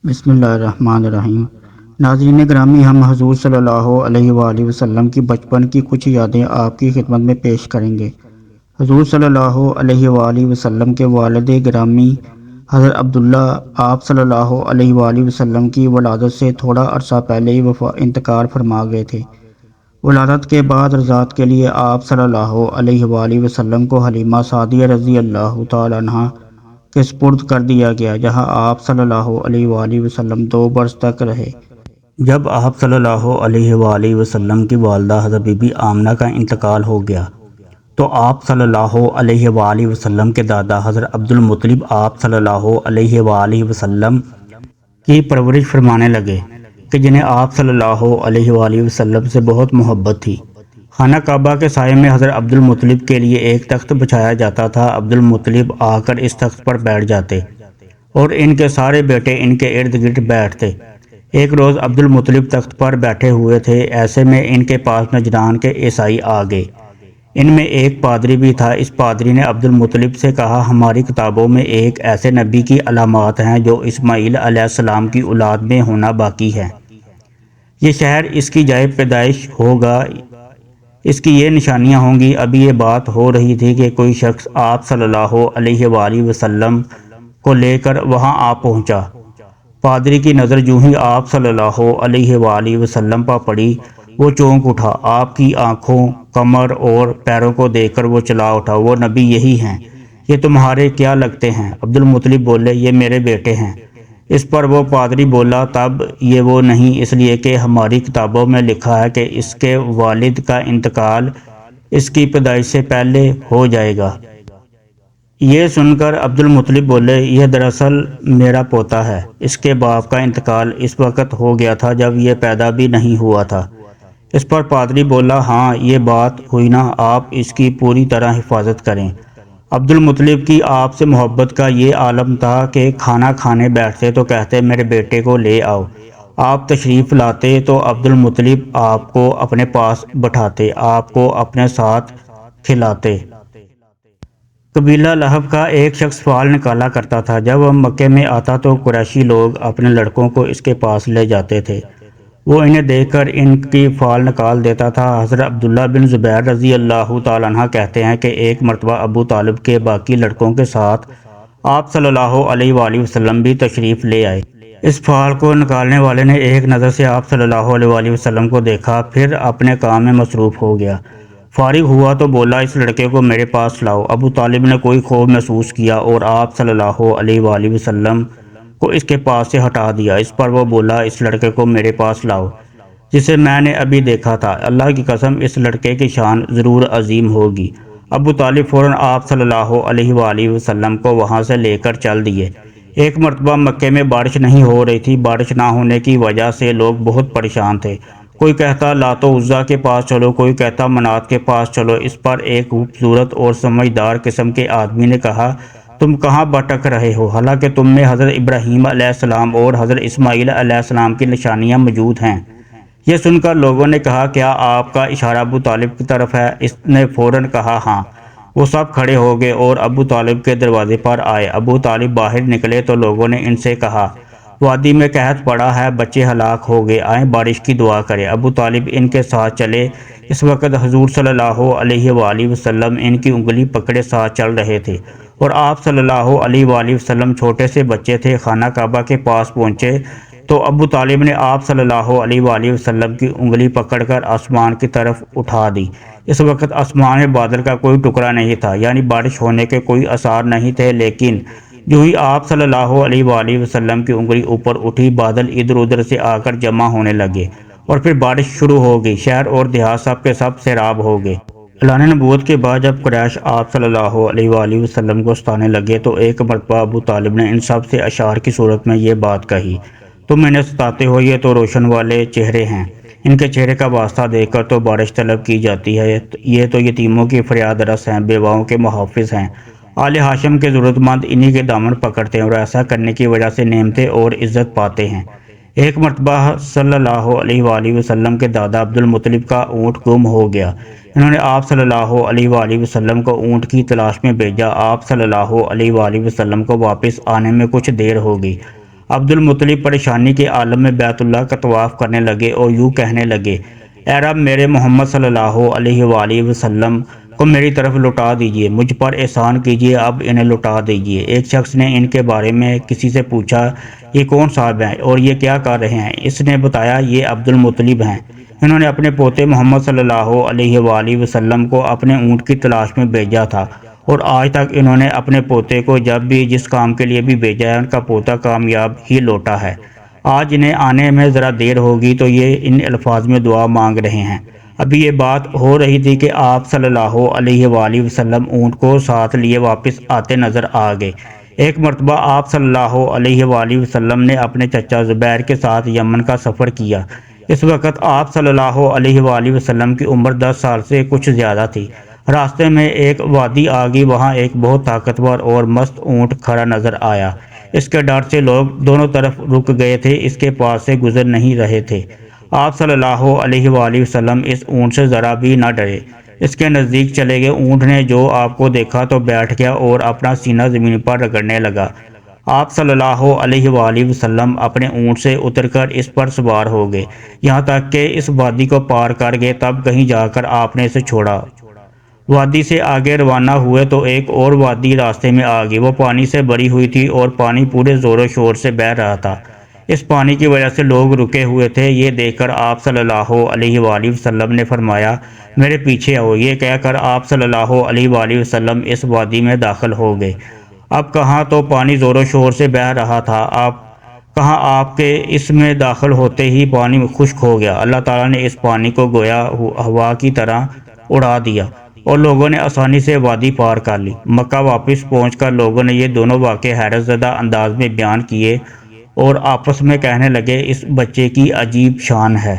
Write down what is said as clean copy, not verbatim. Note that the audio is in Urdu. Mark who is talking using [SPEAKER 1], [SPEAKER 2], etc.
[SPEAKER 1] بسم اللہ الرحمن الرحیم۔ ناظرین گرامی، ہم حضور صلی اللہ علیہ وآلہ وسلم کی بچپن کی کچھ یادیں آپ کی خدمت میں پیش کریں گے۔ حضور صلی اللہ علیہ وآلہ وسلم کے والد گرامی حضرت عبداللہ آپ صلی اللہ علیہ وآلہ وسلم کی ولادت سے تھوڑا عرصہ پہلے ہی انتقال فرما گئے تھے۔ ولادت کے بعد رضاعت کے لیے آپ صلی اللہ علیہ وآلہ وسلم کو حلیمہ سعدیہ رضی اللہ تعالی عنہا کے سپرد کر دیا گیا، جہاں آپ صلی اللہ علیہ وآلہ وسلم 2 برس تک رہے۔ جب آپ صلی اللہ علیہ وآلہ وسلم کی والدہ حضرت بی بی آمنہ کا انتقال ہو گیا تو آپ صلی اللہ علیہ وآلہ وسلم کے دادا حضرت عبد المطلب آپ صلی اللہ علیہ وآلہ وسلم کی پرورش فرمانے لگے کہ جنہیں آپ صلی اللہ علیہ وآلہ وسلم سے بہت محبت تھی۔ خانہ کعبہ کے سائے میں حضرت عبد المطلب کے لیے ایک تخت بچھایا جاتا تھا۔ عبد المطلب آ کر اس تخت پر بیٹھ جاتے اور ان کے سارے بیٹے ان کے ارد گرد بیٹھتے۔ ایک روز عبد المطلب تخت پر بیٹھے ہوئے تھے، ایسے میں ان کے پاس نجران کے عیسائی آ گئے۔ ان میں ایک پادری بھی تھا۔ اس پادری نے عبد المطلب سے کہا، ہماری کتابوں میں ایک ایسے نبی کی علامات ہیں جو اسماعیل علیہ السلام کی اولاد میں ہونا باقی ہے۔ یہ شہر اس کی جائے پیدائش ہوگا، اس کی یہ نشانیاں ہوں گی۔ ابھی یہ بات ہو رہی تھی کہ کوئی شخص آپ صلی اللہ علیہ وآلہ وسلم کو لے کر وہاں آ پہنچا۔ پادری کی نظر جو ہی آپ صلی اللہ علیہ وآلہ وسلم پر پڑی، وہ چونک اٹھا۔ آپ کی آنکھوں، کمر اور پیروں کو دیکھ کر وہ چلا اٹھا، وہ نبی یہی ہیں، یہ تمہارے کیا لگتے ہیں؟ عبد المطلب بولے، یہ میرے بیٹے ہیں۔ اس پر وہ پادری بولا، تب یہ وہ نہیں، اس لیے کہ ہماری کتابوں میں لکھا ہے کہ اس کے والد کا انتقال اس کی پیدائش سے پہلے ہو جائے گا۔ یہ سن کر عبد المطلب بولے، یہ دراصل میرا پوتا ہے، اس کے باپ کا انتقال اس وقت ہو گیا تھا جب یہ پیدا بھی نہیں ہوا تھا۔ اس پر پادری بولا، ہاں یہ بات ہوئی نا، آپ اس کی پوری طرح حفاظت کریں۔ عبد المطلب کی آپ سے محبت کا یہ عالم تھا کہ کھانا کھانے بیٹھتے تو کہتے، میرے بیٹے کو لے آؤ۔ آپ تشریف لاتے تو عبد المطلب آپ کو اپنے پاس بٹھاتے، آپ کو اپنے ساتھ کھلاتے۔ قبیلہ لہب کا ایک شخص فال نکالا کرتا تھا۔ جب وہ مکے میں آتا تو قریشی لوگ اپنے لڑکوں کو اس کے پاس لے جاتے تھے۔ وہ انہیں دیکھ کر ان کی فال نکال دیتا تھا۔ حضرت عبداللہ بن زبیر رضی اللہ تعالیٰ عنہ کہتے ہیں کہ ایک مرتبہ ابو طالب کے باقی لڑکوں کے ساتھ آپ صلی اللہ علیہ وآلہ وسلم بھی تشریف لے آئے۔ اس فال کو نکالنے والے نے ایک نظر سے آپ صلی اللہ علیہ وآلہ وسلم کو دیکھا، پھر اپنے کام میں مصروف ہو گیا۔ فارغ ہوا تو بولا، اس لڑکے کو میرے پاس لاؤ۔ ابو طالب نے کوئی خوف محسوس کیا اور آپ صلی اللہ علیہ وآلہ وسلم کو اس کے پاس سے ہٹا دیا۔ اس پر وہ بولا، اس لڑکے کو میرے پاس لاؤ جسے میں نے ابھی دیکھا تھا، اللہ کی قسم اس لڑکے کی شان ضرور عظیم ہوگی۔ ابو طالب فوراً آپ صلی اللہ علیہ وآلہ وسلم کو وہاں سے لے کر چل دیے۔ ایک مرتبہ مکے میں بارش نہیں ہو رہی تھی۔ بارش نہ ہونے کی وجہ سے لوگ بہت پریشان تھے۔ کوئی کہتا لات و عزیٰ کے پاس چلو، کوئی کہتا منات کے پاس چلو۔ اس پر ایک خوبصورت اور سمجھدار قسم کے آدمی نے کہا، تم کہاں بھٹک رہے ہو؟ حالانکہ تم میں حضرت ابراہیم علیہ السلام اور حضرت اسماعیل علیہ السلام کی نشانیاں موجود ہیں۔ یہ سن کر لوگوں نے کہا، کیا آپ کا اشارہ ابو طالب کی طرف ہے؟ اس نے فوراً کہا، ہاں۔ وہ سب کھڑے ہو گئے اور ابو طالب کے دروازے پر آئے۔ ابو طالب باہر نکلے تو لوگوں نے ان سے کہا، وادی میں قحط پڑا ہے، بچے ہلاک ہو گئے، آئیں بارش کی دعا کریں۔ ابو طالب ان کے ساتھ چلے۔ اس وقت حضور صلی اللہ علیہ وآلہ وسلم ان کی انگلی پکڑے ساتھ چل رہے تھے اور آپ صلی اللہ علیہ وآلہ وسلم چھوٹے سے بچے تھے۔ خانہ کعبہ کے پاس پہنچے تو ابو طالب نے آپ صلی اللہ علیہ وآلہ وسلم کی انگلی پکڑ کر آسمان کی طرف اٹھا دی۔ اس وقت آسمان میں بادل کا کوئی ٹکڑا نہیں تھا، یعنی بارش ہونے کے کوئی آثار نہیں تھے، لیکن جو ہی آپ صلی اللہ علیہ وآلہ وسلم کی انگلی اوپر اٹھی، بادل ادھر ادھر سے آ کر جمع ہونے لگے اور پھر بارش شروع ہو گئی۔ شہر اور دیہات سب کے سب سیراب ہو گئے۔ اعلان نبوت کے بعد جب قریش آپ صلی اللہ علیہ وآلہ وسلم کو ستانے لگے تو ایک مرتبہ ابو طالب نے ان سب سے اشعار کی صورت میں یہ بات کہی، تم انہیں ستاتے ہو، یہ تو روشن والے چہرے ہیں، ان کے چہرے کا واسطہ دیکھ کر تو بارش طلب کی جاتی ہے، یہ تو یتیموں کی فریاد رس ہیں، بیواؤں کے محافظ ہیں، آل ہاشم کے ضرورت مند انہی کے دامن پکڑتے ہیں اور ایسا کرنے کی وجہ سے نعمتیں اور عزت پاتے ہیں۔ ایک مرتبہ صلی اللہ علیہ وآلہ وسلم کے دادا عبد المطلب کا اونٹ گم ہو گیا۔ انہوں نے آپ صلی اللہ علیہ وآلہ وسلم کو اونٹ کی تلاش میں بھیجا۔ آپ صلی اللہ علیہ وآلہ وسلم کو واپس آنے میں کچھ دیر ہو گئی۔ عبد المطلب پریشانی کے عالم میں بیت اللہ کا طواف کرنے لگے اور یوں کہنے لگے، اے رب، میرے محمد صلی اللہ علیہ وآلہ وسلم کو میری طرف لوٹا دیجئے، مجھ پر احسان کیجئے، اب انہیں لوٹا دیجئے۔ ایک شخص نے ان کے بارے میں کسی سے پوچھا، یہ کون صاحب ہیں اور یہ کیا کر رہے ہیں؟ اس نے بتایا، یہ عبد المطلب ہیں، انہوں نے اپنے پوتے محمد صلی اللہ علیہ وآلہ وسلم کو اپنے اونٹ کی تلاش میں بھیجا تھا، اور آج تک انہوں نے اپنے پوتے کو جب بھی جس کام کے لیے بھی بھیجا ہے، ان کا پوتا کامیاب ہی لوٹا ہے۔ آج انہیں آنے میں ذرا دیر ہوگی تو یہ ان الفاظ میں دعا مانگ رہے ہیں۔ ابھی یہ بات ہو رہی تھی کہ آپ صلی اللہ علیہ وآلہ وسلم اونٹ کو ساتھ لیے واپس آتے نظر آ گئے۔ ایک مرتبہ آپ صلی اللہ علیہ وآلہ وسلم نے اپنے چچا زبیر کے ساتھ یمن کا سفر کیا۔ اس وقت آپ صلی اللہ علیہ وآلہ وسلم کی عمر 10 سال سے کچھ زیادہ تھی۔ راستے میں ایک وادی آ گئی، وہاں ایک بہت طاقتور اور مست اونٹ کھڑا نظر آیا۔ اس کے ڈر سے لوگ دونوں طرف رک گئے تھے، اس کے پاس سے گزر نہیں رہے تھے۔ آپ صلی اللہ علیہ وآلہ وسلم اس اونٹ سے ذرا بھی نہ ڈرے، اس کے نزدیک چلے گئے۔ اونٹ نے جو آپ کو دیکھا تو بیٹھ گیا اور اپنا سینہ زمین پر رگڑنے لگا۔ آپ صلی اللہ علیہ وآلہ وسلم اپنے اونٹ سے اتر کر اس پر سوار ہو گئے، یہاں تک کہ اس وادی کو پار کر گئے، تب کہیں جا کر آپ نے اسے چھوڑا۔ وادی سے آگے روانہ ہوئے تو ایک اور وادی راستے میں آ گئی، وہ پانی سے بھری ہوئی تھی اور پانی پورے زور و شور سے بہہ رہا تھا۔ اس پانی کی وجہ سے لوگ رکے ہوئے تھے۔ یہ دیکھ کر آپ صلی اللہ علیہ وآلہ وسلم نے فرمایا، میرے پیچھے آؤ۔ یہ کہہ کر آپ صلی اللہ علیہ وآلہ وسلم اس وادی میں داخل ہو گئے۔ اب کہاں تو پانی زور و شور سے بہہ رہا تھا، کہاں آپ کے اس میں داخل ہوتے ہی پانی خشک ہو گیا۔ اللہ تعالیٰ نے اس پانی کو گویا ہوا کی طرح اڑا دیا اور لوگوں نے آسانی سے وادی پار کر لی۔ مکہ واپس پہنچ کر لوگوں نے یہ دونوں واقعے حیرت زدہ انداز میں بیان کیے اور آپس میں کہنے لگے، اس بچے کی عجیب شان ہے۔